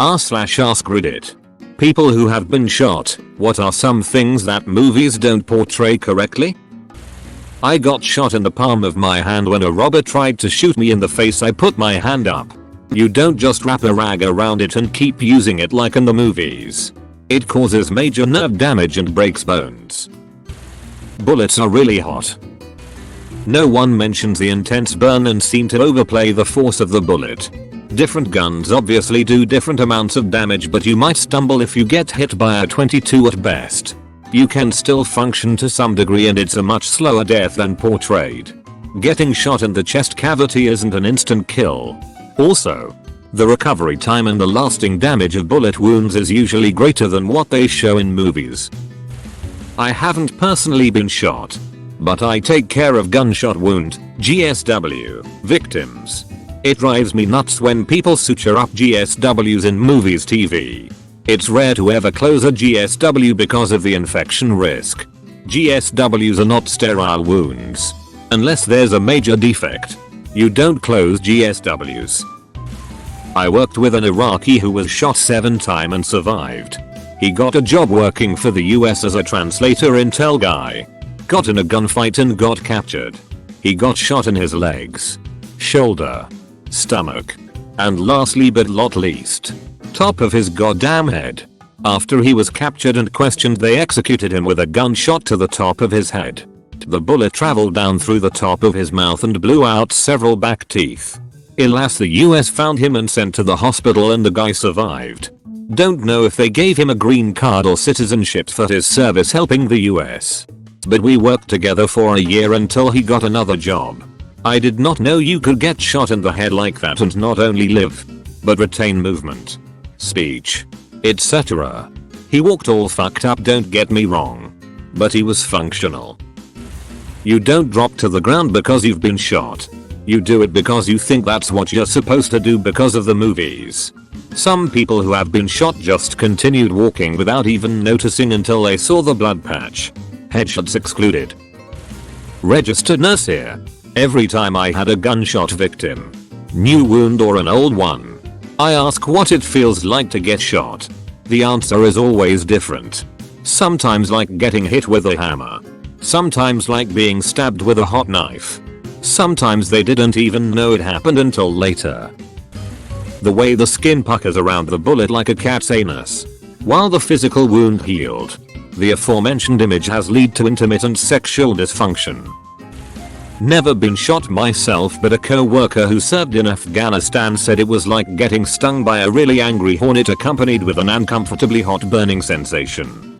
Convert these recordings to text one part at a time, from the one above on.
r/AskReddit. People who have been shot, what are some things that movies don't portray correctly? I got shot in the palm of my hand when a robber tried to shoot me in the face. I put my hand up. You don't just wrap a rag around it and keep using it like in the movies. It causes major nerve damage and breaks bones. Bullets are really hot. No one mentions the intense burn and seem to overplay the force of the bullet. Different guns obviously do different amounts of damage, but you might stumble if you get hit by a .22 at best. You can still function to some degree and it's a much slower death than portrayed. Getting shot in the chest cavity isn't an instant kill. Also, the recovery time and the lasting damage of bullet wounds is usually greater than what they show in movies. I haven't personally been shot, but I take care of gunshot wound (GSW) victims. It drives me nuts when people suture up GSWs in movies TV. It's rare to ever close a GSW because of the infection risk. GSWs are not sterile wounds. Unless there's a major defect, you don't close GSWs. I worked with an Iraqi who was shot 7 times and survived. He got a job working for the US as a translator intel guy. Got in a gunfight and got captured. He got shot in his legs, shoulder, stomach, and lastly but not least, top of his goddamn head. After he was captured and questioned, they executed him with a gunshot to the top of his head. The bullet traveled down through the top of his mouth and blew out several back teeth. Alas, the US found him and sent to the hospital and the guy survived. Don't know if they gave him a green card or citizenship for his service helping the US. But we worked together for a year until he got another job. I did not know you could get shot in the head like that and not only live, but retain movement, speech, etc. He walked all fucked up, don't get me wrong, but he was functional. You don't drop to the ground because you've been shot. You do it because you think that's what you're supposed to do because of the movies. Some people who have been shot just continued walking without even noticing until they saw the blood patch. Headshots excluded. Registered nurse here. Every time I had a gunshot victim, new wound or an old one, I ask what it feels like to get shot. The answer is always different. Sometimes like getting hit with a hammer. Sometimes like being stabbed with a hot knife. Sometimes they didn't even know it happened until later. The way the skin puckers around the bullet like a cat's anus, while the physical wound healed. The aforementioned image has led to intermittent sexual dysfunction. Never been shot myself, but a co-worker who served in Afghanistan said it was like getting stung by a really angry hornet accompanied with an uncomfortably hot burning sensation.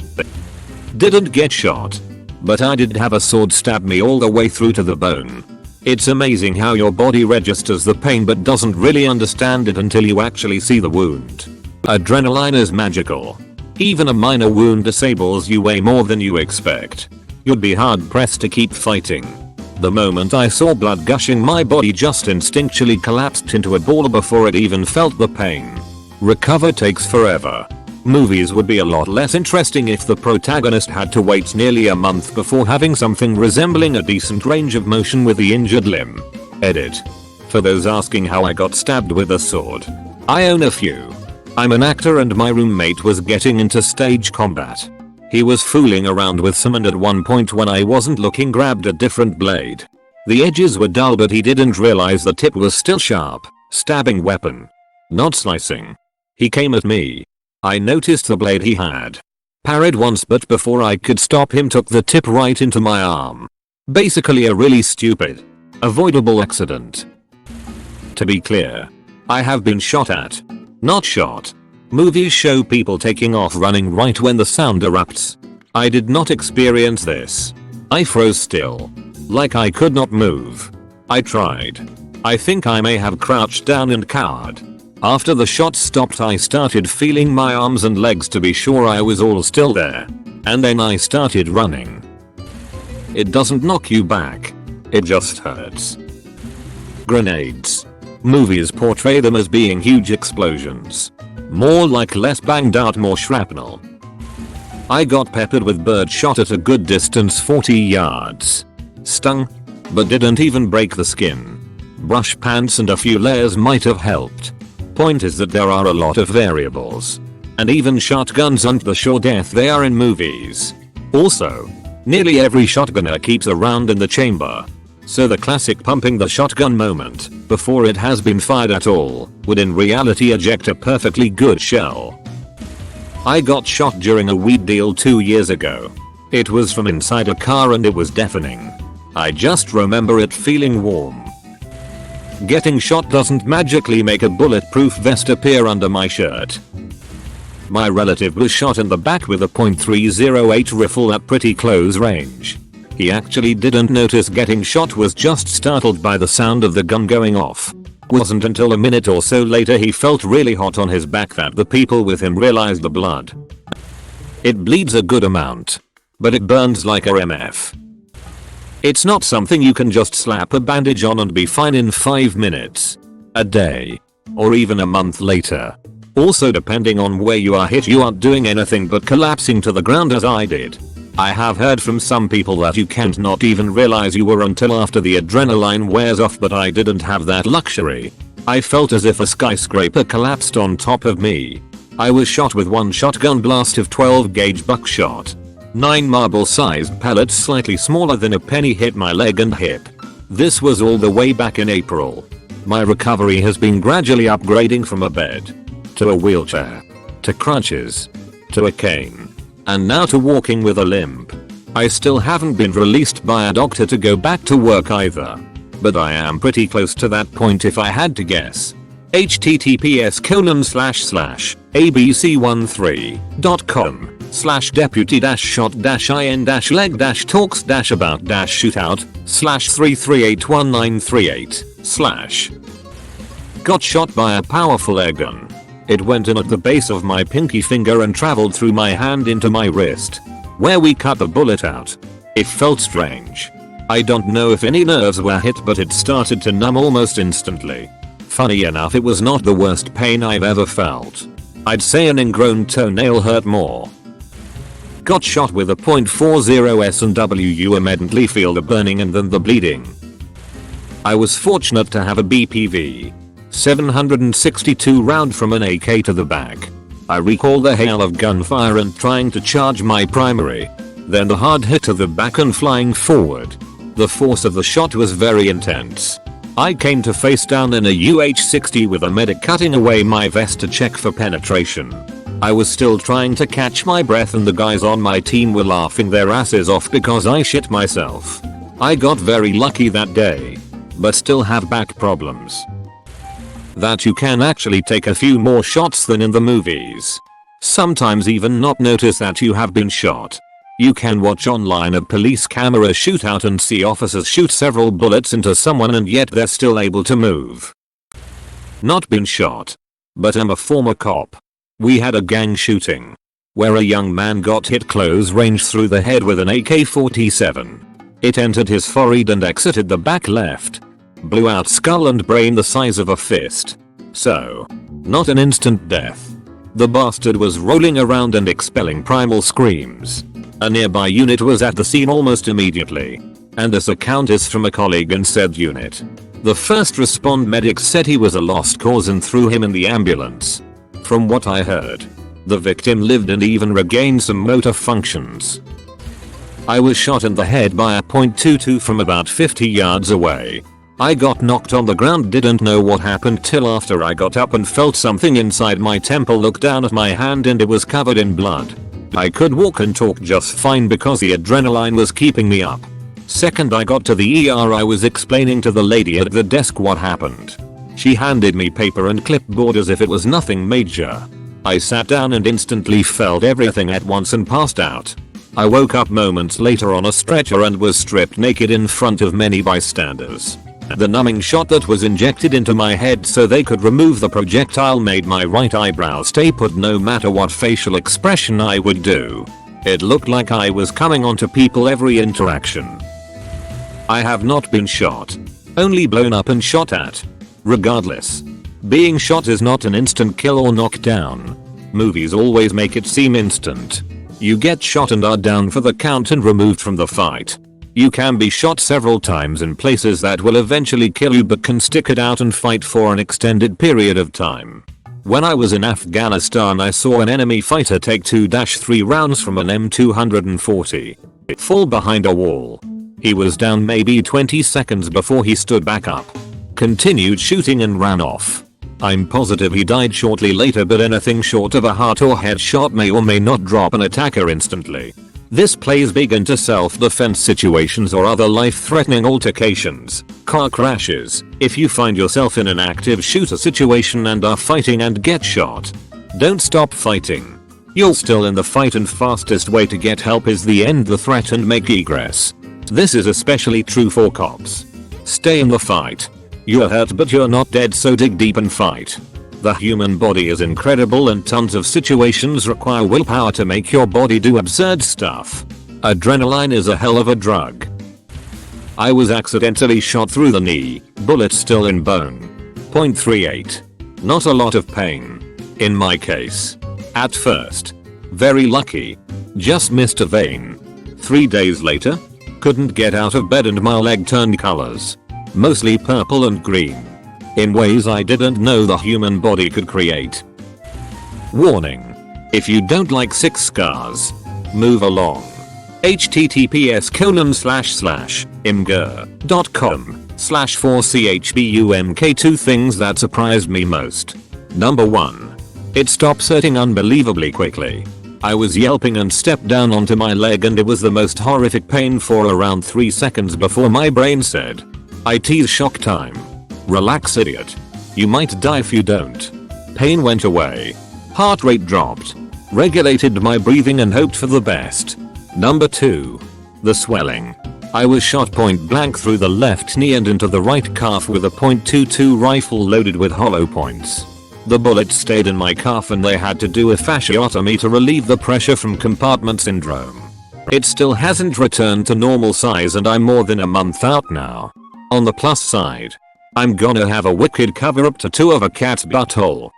Didn't get shot, but I did have a sword stab me all the way through to the bone. It's amazing how your body registers the pain but doesn't really understand it until you actually see the wound. Adrenaline is magical. Even a minor wound disables you way more than you expect. You'd be hard pressed to keep fighting. The moment I saw blood gushing, my body just instinctually collapsed into a ball before it even felt the pain. Recover takes forever. Movies would be a lot less interesting if the protagonist had to wait nearly a month before having something resembling a decent range of motion with the injured limb. Edit. For those asking how I got stabbed with a sword, I own a few. I'm an actor and my roommate was getting into stage combat. He was fooling around with some and at one point when I wasn't looking grabbed a different blade. The edges were dull but he didn't realize the tip was still sharp. Stabbing weapon. Not slicing. He came at me. I noticed the blade he had. Parried once, but before I could stop him took the tip right into my arm. Basically a really stupid, avoidable accident. To be clear, I have been shot at. Not shot. Movies show people taking off running right when the sound erupts. I did not experience this. I froze still. Like I could not move. I tried. I think I may have crouched down and cowered. After the shot stopped, I started feeling my arms and legs to be sure I was all still there. And then I started running. It doesn't knock you back. It just hurts. Grenades. Movies portray them as being huge explosions. More like less banged out, more shrapnel. I got peppered with birdshot at a good distance, 40 yards. Stung, but didn't even break the skin. Brush pants and a few layers might have helped. Point is that there are a lot of variables. And even shotguns aren't the sure death they are in movies. Also, nearly every shotgunner keeps a round in the chamber. So the classic pumping the shotgun moment, before it has been fired at all, would in reality eject a perfectly good shell. I got shot during a weed deal 2 years ago. It was from inside a car and it was deafening. I just remember it feeling warm. Getting shot doesn't magically make a bulletproof vest appear under my shirt. My relative was shot in the back with a .308 rifle at pretty close range. He actually didn't notice getting shot, was just startled by the sound of the gun going off. Wasn't until a minute or so later he felt really hot on his back that the people with him realized the blood. It bleeds a good amount, but it burns like a MF. It's not something you can just slap a bandage on and be fine in 5 minutes, a day, or even a month later. Also, depending on where you are hit, you aren't doing anything but collapsing to the ground as I did. I have heard from some people that you can't not even realize you were until after the adrenaline wears off, but I didn't have that luxury. I felt as if a skyscraper collapsed on top of me. I was shot with one shotgun blast of 12 gauge buckshot. 9 marble-sized pellets slightly smaller than a penny hit my leg and hip. This was all the way back in April. My recovery has been gradually upgrading from a bed, to a wheelchair, to crutches, to a cane, and now to walking with a limp. I still haven't been released by a doctor to go back to work either, but I am pretty close to that point if I had to guess. https://abc13.com/deputy-shot-in-leg-talks-about-shootout/3381938/ Got shot by a powerful air gun. It went in at the base of my pinky finger and traveled through my hand into my wrist, where we cut the bullet out. It felt strange. I don't know if any nerves were hit, but it started to numb almost instantly. Funny enough, it was not the worst pain I've ever felt. I'd say an ingrown toenail hurt more. Got shot with a .40 S&W immediately feel the burning and then the bleeding. I was fortunate to have a BPV 762 round from an AK to the back. I recall the hail of gunfire and trying to charge my primary, then the hard hit to the back and flying forward. The force of the shot was very intense. I came to face down in a UH-60 with a medic cutting away my vest to check for penetration. I was still trying to catch my breath and the guys on my team were laughing their asses off because I shit myself. I got very lucky that day, but still have back problems. That you can actually take a few more shots than in the movies. Sometimes even not notice that you have been shot. You can watch online a police camera shootout and see officers shoot several bullets into someone and yet they're still able to move. Not been shot, but am a former cop. We had a gang shooting, where a young man got hit close range through the head with an AK-47. It entered his forehead and exited the back left. Blew out skull and brain the size of a fist. So, not an instant death. The bastard was rolling around and expelling primal screams. A nearby unit was at the scene almost immediately, and this account is from a colleague in said unit. The first respond medics said he was a lost cause and threw him in the ambulance. From what I heard, the victim lived and even regained some motor functions. I was shot in the head by a .22 from about 50 yards away. I got knocked on the ground, didn't know what happened till after I got up and felt something inside my temple, looked down at my hand and it was covered in blood. I could walk and talk just fine because the adrenaline was keeping me up. Second I got to the ER, I was explaining to the lady at the desk what happened. She handed me paper and clipboard as if it was nothing major. I sat down and instantly felt everything at once and passed out. I woke up moments later on a stretcher and was stripped naked in front of many bystanders. The numbing shot that was injected into my head so they could remove the projectile made my right eyebrow stay put no matter what facial expression I would do. It looked like I was coming onto people every interaction. I have not been shot, only blown up and shot at. Regardless, being shot is not an instant kill or knockdown. Movies always make it seem instant. You get shot and are down for the count and removed from the fight. You can be shot several times in places that will eventually kill you but can stick it out and fight for an extended period of time. When I was in Afghanistan, I saw an enemy fighter take 2-3 rounds from an M240. Fall behind a wall. He was down maybe 20 seconds before he stood back up, continued shooting and ran off. I'm positive he died shortly later, but anything short of a heart or head shot may or may not drop an attacker instantly. This plays big into self-defense situations or other life-threatening altercations, car crashes. If you find yourself in an active shooter situation and are fighting and get shot, don't stop fighting. You're still in the fight, and fastest way to get help is the end the threat and make egress. This is especially true for cops. Stay in the fight. You're hurt but you're not dead, so dig deep and fight. The human body is incredible and tons of situations require willpower to make your body do absurd stuff. Adrenaline is a hell of a drug. I was accidentally shot through the knee, bullet still in bone. .38. Not a lot of pain. In my case. At first. Very lucky. Just missed a vein. 3 days later. Couldn't get out of bed and my leg turned colors. Mostly purple and green. In ways I didn't know the human body could create. Warning. If you don't like 6 scars, move along. https://imgur.com/4chbumk 2 things that surprised me most. Number 1. It stops hurting unbelievably quickly. I was yelping and stepped down onto my leg and it was the most horrific pain for around 3 seconds before my brain said, "IT's shock time. Relax, idiot. You might die if you don't." Pain went away. Heart rate dropped. Regulated my breathing and hoped for the best. Number 2. The swelling. I was shot point blank through the left knee and into the right calf with a .22 rifle loaded with hollow points. The bullet stayed in my calf and they had to do a fasciotomy to relieve the pressure from compartment syndrome. It still hasn't returned to normal size and I'm more than a month out now. On the plus side, I'm gonna have a wicked cover up tattoo of a cat's butthole.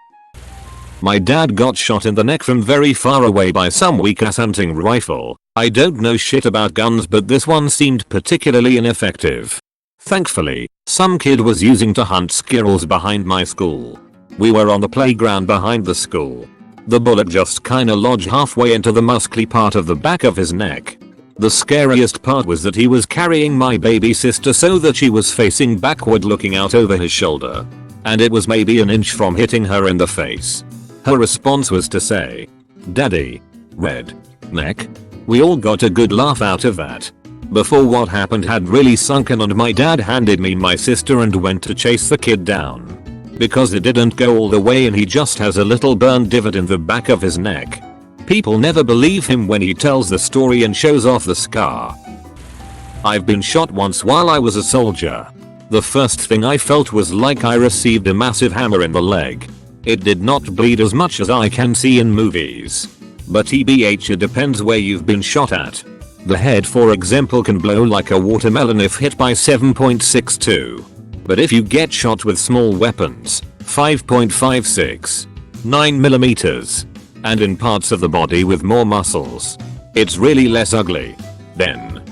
My dad got shot in the neck from very far away by some weak ass hunting rifle. I don't know shit about guns, but this one seemed particularly ineffective. Thankfully, some kid was using to hunt squirrels behind my school. We were on the playground behind the school. The bullet just kinda lodged halfway into the muscly part of the back of his neck. The scariest part was that he was carrying my baby sister so that she was facing backward looking out over his shoulder. And it was maybe an inch from hitting her in the face. Her response was to say, "Daddy. Red. Neck." We all got a good laugh out of that. Before what happened had really sunk in and my dad handed me my sister and went to chase the kid down. Because it didn't go all the way and he just has a little burn divot in the back of his neck. People never believe him when he tells the story and shows off the scar. I've been shot once while I was a soldier. The first thing I felt was like I received a massive hammer in the leg. It did not bleed as much as I can see in movies. But TBH, it depends where you've been shot at. The head, for example, can blow like a watermelon if hit by 7.62. But if you get shot with small weapons, 5.56, 9mm, and in parts of the body with more muscles, it's really less ugly. Then,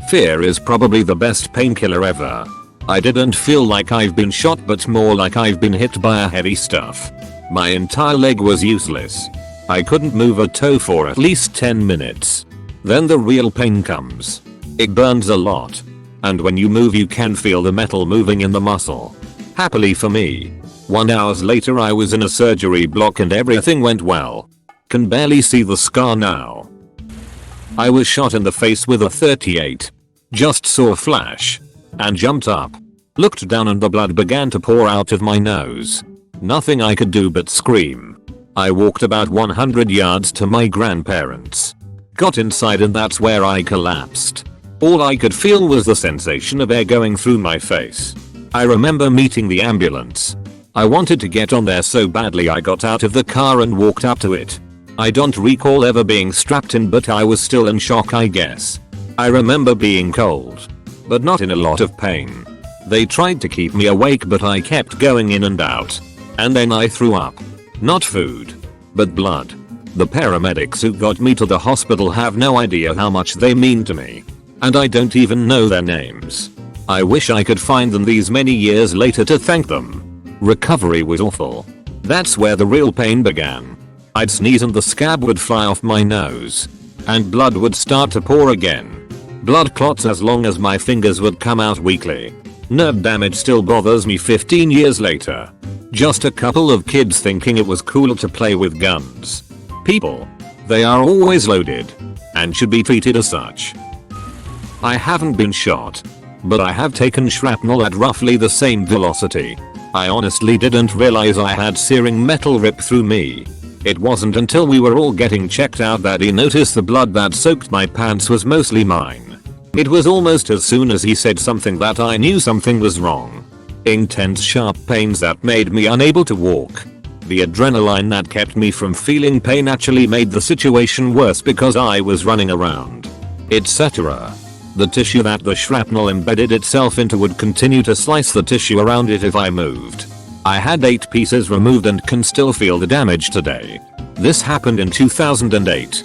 fear is probably the best painkiller ever. I didn't feel like I've been shot but more like I've been hit by a heavy stuff. My entire leg was useless. I couldn't move a toe for at least 10 minutes. Then the real pain comes. It burns a lot. And when you move you can feel the metal moving in the muscle. Happily for me, 1 hour later I was in a surgery block and everything went well. Can barely see the scar now. I was shot in the face with a .38. Just saw a flash. And jumped up. Looked down and the blood began to pour out of my nose. Nothing I could do but scream. I walked about 100 yards to my grandparents. Got inside and that's where I collapsed. All I could feel was the sensation of air going through my face. I remember meeting the ambulance. I wanted to get on there so badly I got out of the car and walked up to it. I don't recall ever being strapped in, but I was still in shock, I guess. I remember being cold, but not in a lot of pain. They tried to keep me awake but I kept going in and out. And then I threw up. Not food, but blood. The paramedics who got me to the hospital have no idea how much they mean to me. and I don't even know their names. I wish I could find them these many years later to thank them. Recovery was awful. That's where the real pain began. I'd sneeze and the scab would fly off my nose. And blood would start to pour again. Blood clots as long as my fingers would come out weekly. Nerve damage still bothers me 15 years later. Just a couple of kids thinking it was cool to play with guns. People. They are always loaded. And should be treated as such. I haven't been shot. But I have taken shrapnel at roughly the same velocity. I honestly didn't realize I had searing metal rip through me. It wasn't until we were all getting checked out that he noticed the blood that soaked my pants was mostly mine. It was almost as soon as he said something that I knew something was wrong. Intense sharp pains that made me unable to walk. The adrenaline that kept me from feeling pain actually made the situation worse because I was running around, etc. The tissue that the shrapnel embedded itself into would continue to slice the tissue around it if I moved. I had 8 pieces removed and can still feel the damage today. This happened in 2008.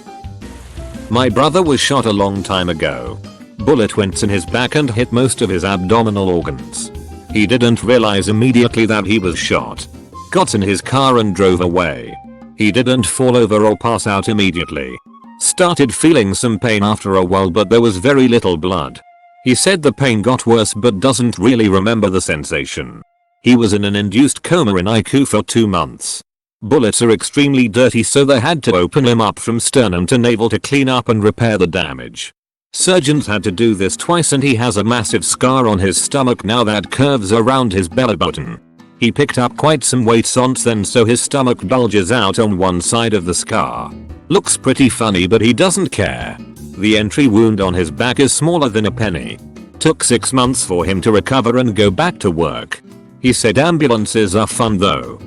My brother was shot a long time ago. Bullet went in his back and hit most of his abdominal organs. He didn't realize immediately that he was shot. Got in his car and drove away. He didn't fall over or pass out immediately. Started feeling some pain after a while, but there was very little blood. He said the pain got worse but doesn't really remember the sensation. He was in an induced coma in ICU for 2 months. Bullets are extremely dirty, so they had to open him up from sternum to navel to clean up and repair the damage. Surgeons had to do this twice and he has a massive scar on his stomach now that curves around his belly button. He picked up quite some weight since then, so his stomach bulges out on one side of the scar. Looks pretty funny, but he doesn't care. The entry wound on his back is smaller than a penny. Took 6 months for him to recover and go back to work. He said ambulances are fun though.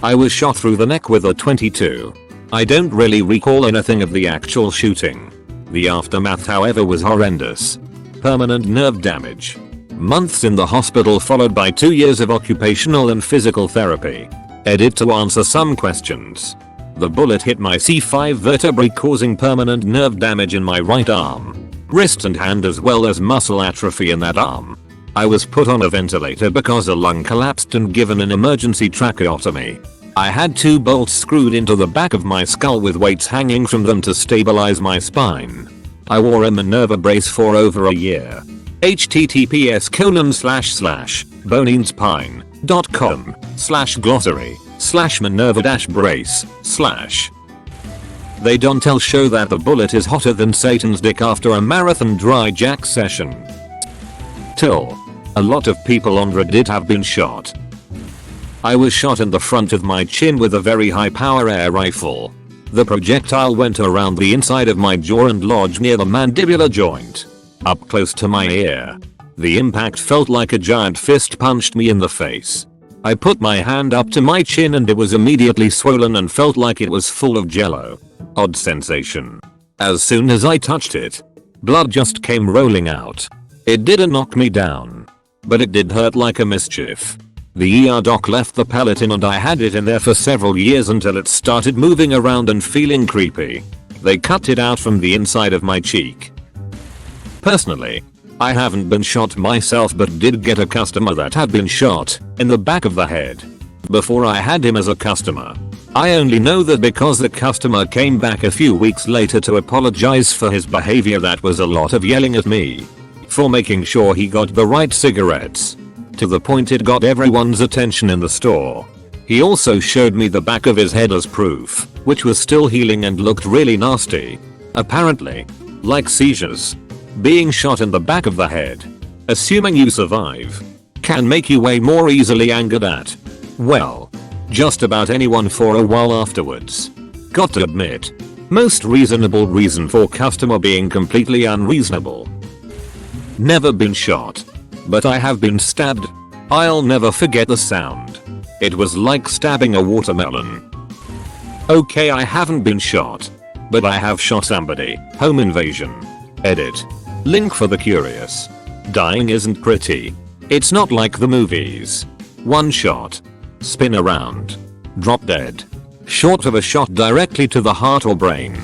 I was shot through the neck with a .22. I don't really recall anything of the actual shooting. The aftermath, however, was horrendous. Permanent nerve damage. Months in the hospital followed by 2 years of occupational and physical therapy. Edit to answer some questions. The bullet hit my C5 vertebrae, causing permanent nerve damage in my right arm, wrist and hand, as well as muscle atrophy in that arm. I was put on a ventilator because a lung collapsed and given an emergency tracheotomy. I had 2 bolts screwed into the back of my skull with weights hanging from them to stabilize my spine. I wore a Minerva brace for over a year. https://boneinspine.com/glossary/Minerva-brace/ They don't tell show that the bullet is hotter than Satan's dick after a marathon dry jack session. A lot of people on Reddit have been shot. I was shot in the front of my chin with a very high power air rifle. The projectile went around the inside of my jaw and lodged near the mandibular joint, up close to my ear. The impact felt like a giant fist punched me in the face. I put my hand up to my chin and it was immediately swollen and felt like it was full of jello. Odd sensation. As soon as I touched it, blood just came rolling out. It didn't knock me down, but it did hurt like a mischief. The ER doc left the pellet in and I had it in there for several years until it started moving around and feeling creepy. They cut it out from the inside of my cheek. Personally, I haven't been shot myself, but did get a customer that had been shot in the back of the head before I had him as a customer. I only know that because the customer came back a few weeks later to apologize for his behavior. That was a lot of yelling at me for making sure he got the right cigarettes, to the point it got everyone's attention in the store. He also showed me the back of his head as proof, which was still healing and looked really nasty. Apparently, like seizures, being shot in the back of the head, assuming you survive, can make you way more easily angered at, well, just about anyone for a while afterwards. Got to admit, most reasonable reason for customer being completely unreasonable. Never been shot, but I have been stabbed. I'll never forget the sound. It was like stabbing a watermelon. Okay, I haven't been shot, but I have shot somebody. Home invasion. Edit. Link for the curious. Dying isn't pretty. It's not like the movies. One shot. Spin around. Drop dead. Short of a shot directly to the heart or brain.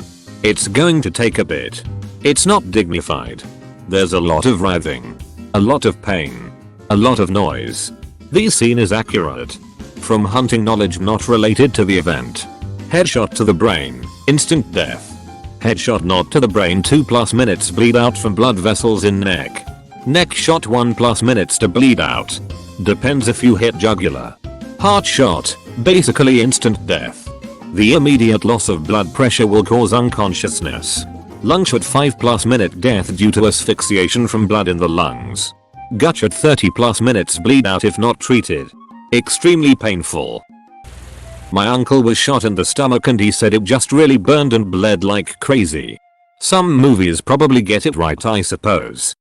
It's going to take a bit. It's not dignified. There's a lot of writhing. A lot of pain. A lot of noise. The scene is accurate. From hunting knowledge not related to the event. Headshot to the brain, instant death. Headshot not to the brain 2+ minutes bleed out from blood vessels in neck. Neck shot 1+ minutes to bleed out. Depends if you hit jugular. Heart shot, basically instant death. The immediate loss of blood pressure will cause unconsciousness. Lung shot 5+ minute death due to asphyxiation from blood in the lungs. Gut shot 30+ minutes bleed out if not treated. Extremely painful. My uncle was shot in the stomach and he said it just really burned and bled like crazy. Some movies probably get it right, I suppose.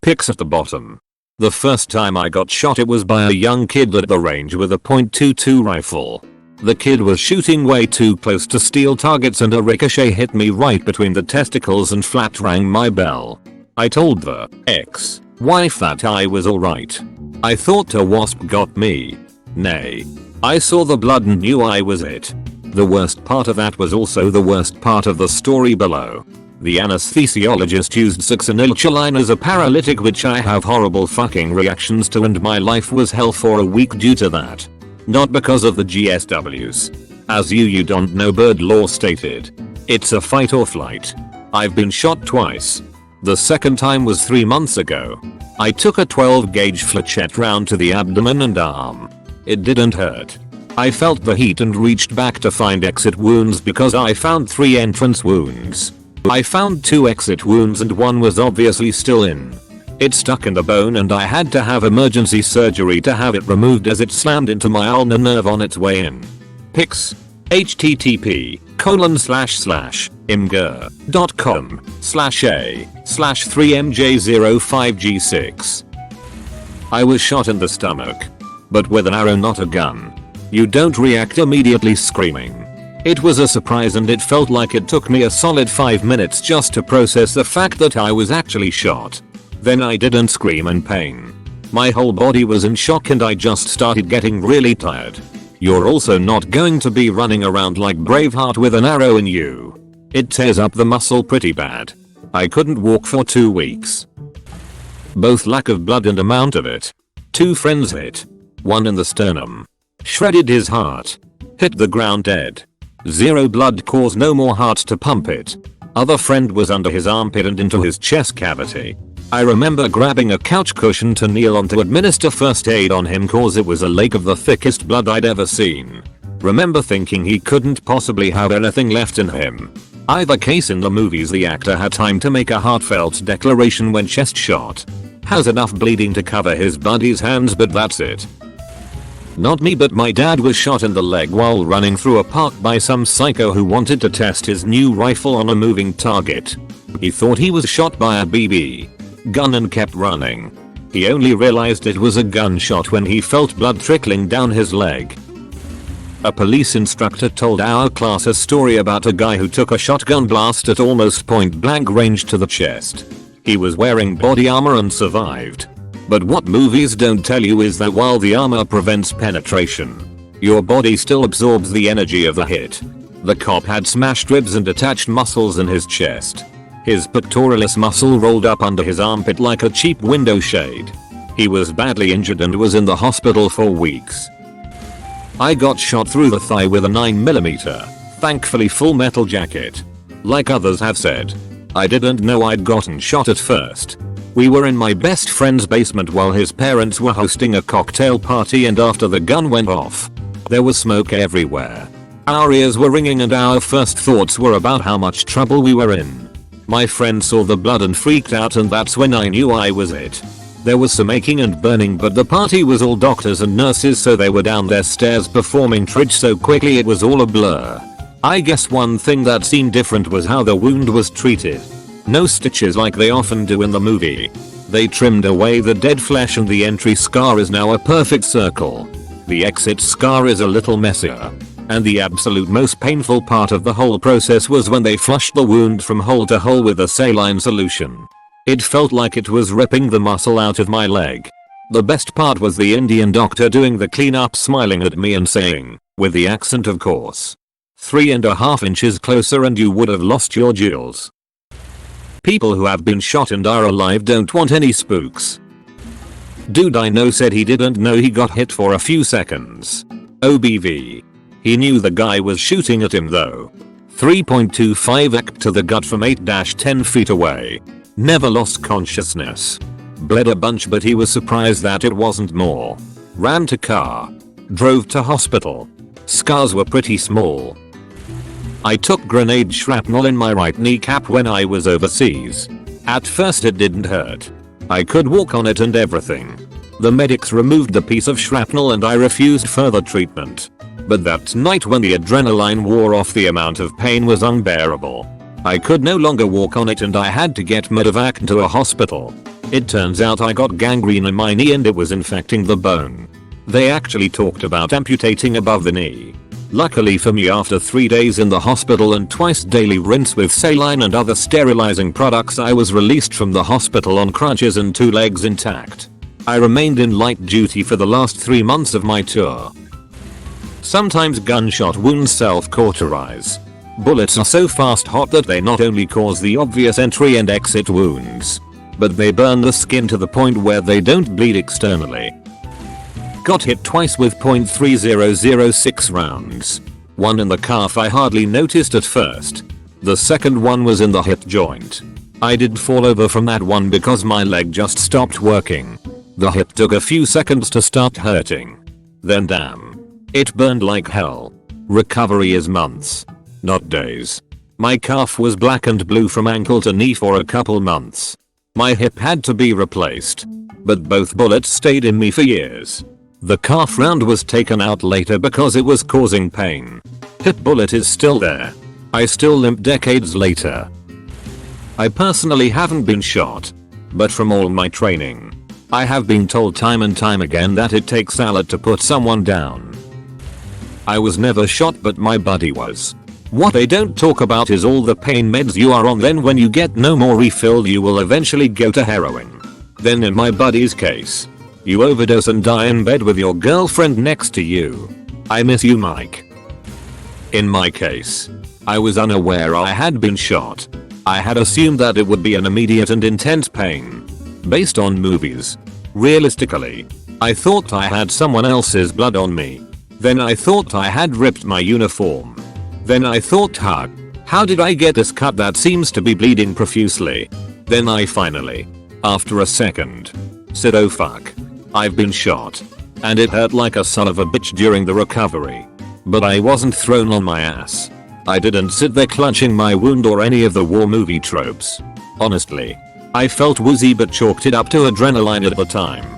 Pics at the bottom. The first time I got shot it was by a young kid at the range with a .22 rifle. The kid was shooting way too close to steal targets and a ricochet hit me right between the testicles and flat rang my bell. I told the ex-wife that I was alright. I thought a wasp got me. Nay. I saw the blood and knew I was it. The worst part of that was also the worst part of the story below. The anesthesiologist used succinylcholine as a paralytic, which I have horrible fucking reactions to, and my life was hell for a week due to that. Not because of the GSWs. As you don't know, bird law stated. It's a fight or flight. I've been shot twice. The second time was 3 months ago. I took a 12 gauge flechette round to the abdomen and arm. It didn't hurt. I felt the heat and reached back to find exit wounds because I found 3 entrance wounds. I found 2 exit wounds and one was obviously still in. It stuck in the bone and I had to have emergency surgery to have it removed as it slammed into my ulnar nerve on its way in. Pics. http://imgur.com/a/3mj05g6. I was shot in the stomach. But with an arrow, not a gun. You don't react immediately screaming. It was a surprise and it felt like it took me a solid 5 minutes just to process the fact that I was actually shot. Then I didn't scream in pain. My whole body was in shock and I just started getting really tired. You're also not going to be running around like Braveheart with an arrow in you. It tears up the muscle pretty bad. I couldn't walk for 2 weeks. Both lack of blood and amount of it. 2 friends hit. One in the sternum. Shredded his heart. Hit the ground dead. 0 blood, cause no more heart to pump it. Other friend was under his armpit and into his chest cavity. I remember grabbing a couch cushion to kneel on to administer first aid on him cause it was a lake of the thickest blood I'd ever seen. Remember thinking he couldn't possibly have anything left in him. Either case, in the movies the actor had time to make a heartfelt declaration when chest shot. Has enough bleeding to cover his buddy's hands, but that's it. Not me, but my dad was shot in the leg while running through a park by some psycho who wanted to test his new rifle on a moving target. He thought he was shot by a BB gun and kept running. He only realized it was a gunshot when he felt blood trickling down his leg. A police instructor told our class a story about a guy who took a shotgun blast at almost point blank range to the chest. He was wearing body armor and survived. But what movies don't tell you is that while the armor prevents penetration, your body still absorbs the energy of the hit. The cop had smashed ribs and attached muscles in his chest. His pectoralis muscle rolled up under his armpit like a cheap window shade. He was badly injured and was in the hospital for weeks. I got shot through the thigh with a 9mm, thankfully full metal jacket. Like others have said, I didn't know I'd gotten shot at first. We were in my best friend's basement while his parents were hosting a cocktail party, and after the gun went off, there was smoke everywhere. Our ears were ringing and our first thoughts were about how much trouble we were in. My friend saw the blood and freaked out, and that's when I knew I was it. There was some aching and burning, but the party was all doctors and nurses, so they were down their stairs performing tridge so quickly it was all a blur. I guess one thing that seemed different was how the wound was treated. No stitches like they often do in the movie. They trimmed away the dead flesh and the entry scar is now a perfect circle. The exit scar is a little messier. And the absolute most painful part of the whole process was when they flushed the wound from hole to hole with a saline solution. It felt like it was ripping the muscle out of my leg. The best part was the Indian doctor doing the cleanup, smiling at me and saying, with the accent of course, 3.5 inches closer and you would have lost your jewels. People who have been shot and are alive don't want any spooks. Dude I know said he didn't know he got hit for a few seconds. OBV. He knew the guy was shooting at him though. 3.25 to the gut from 8-10 feet away. Never lost consciousness. Bled a bunch but he was surprised that it wasn't more. Ran to car. Drove to hospital. Scars were pretty small. I took grenade shrapnel in my right kneecap when I was overseas. At first it didn't hurt. I could walk on it and everything. The medics removed the piece of shrapnel and I refused further treatment. But that night when the adrenaline wore off, the amount of pain was unbearable. I could no longer walk on it and I had to get medevaced to a hospital. It turns out I got gangrene in my knee and it was infecting the bone. They actually talked about amputating above the knee. Luckily for me, after 3 days in the hospital and twice daily rinse with saline and other sterilizing products, I was released from the hospital on crutches and 2 legs intact. I remained in light duty for the last 3 months of my tour. Sometimes gunshot wounds self-cauterize. Bullets are so fast hot that they not only cause the obvious entry and exit wounds, but they burn the skin to the point where they don't bleed externally. Got hit twice with .3006 rounds. One in the calf I hardly noticed at first. The second one was in the hip joint. I did fall over from that one because my leg just stopped working. The hip took a few seconds to start hurting. Then damn. It burned like hell. Recovery is months, not days. My calf was black and blue from ankle to knee for a couple months. My hip had to be replaced. But both bullets stayed in me for years. The calf round was taken out later because it was causing pain. Hip bullet is still there. I still limp decades later. I personally haven't been shot. But from all my training, I have been told time and time again that it takes salad to put someone down. I was never shot but my buddy was. What they don't talk about is all the pain meds you are on, then when you get no more refill you will eventually go to heroin. Then in my buddy's case, you overdose and die in bed with your girlfriend next to you. I miss you, Mike. In my case, I was unaware I had been shot. I had assumed that it would be an immediate and intense pain. Based on movies. Realistically, I thought I had someone else's blood on me. Then I thought I had ripped my uniform. Then I thought, how did I get this cut that seems to be bleeding profusely? Then I finally, after a second, said oh fuck. I've been shot. And it hurt like a son of a bitch during the recovery. But I wasn't thrown on my ass. I didn't sit there clutching my wound or any of the war movie tropes. Honestly, I felt woozy but chalked it up to adrenaline at the time.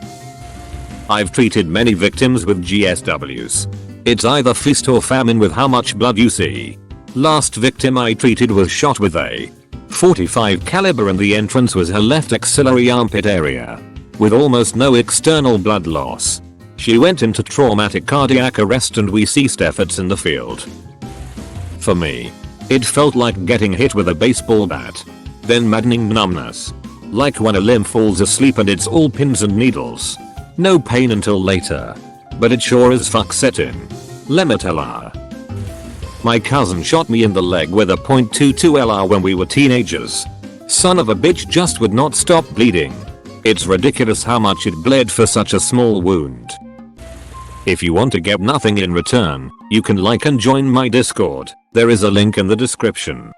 I've treated many victims with GSWs. It's either feast or famine with how much blood you see. Last victim I treated was shot with a .45 caliber and the entrance was her left axillary armpit area. With almost no external blood loss. She went into traumatic cardiac arrest and we ceased efforts in the field. For me, it felt like getting hit with a baseball bat. Then maddening numbness. Like when a limb falls asleep and it's all pins and needles. No pain until later. But it sure as fuck set in. Lemma LR. My cousin shot me in the leg with a .22 LR when we were teenagers. Son of a bitch just would not stop bleeding. It's ridiculous how much it bled for such a small wound. If you want to get nothing in return, you can like and join my Discord. There is a link in the description.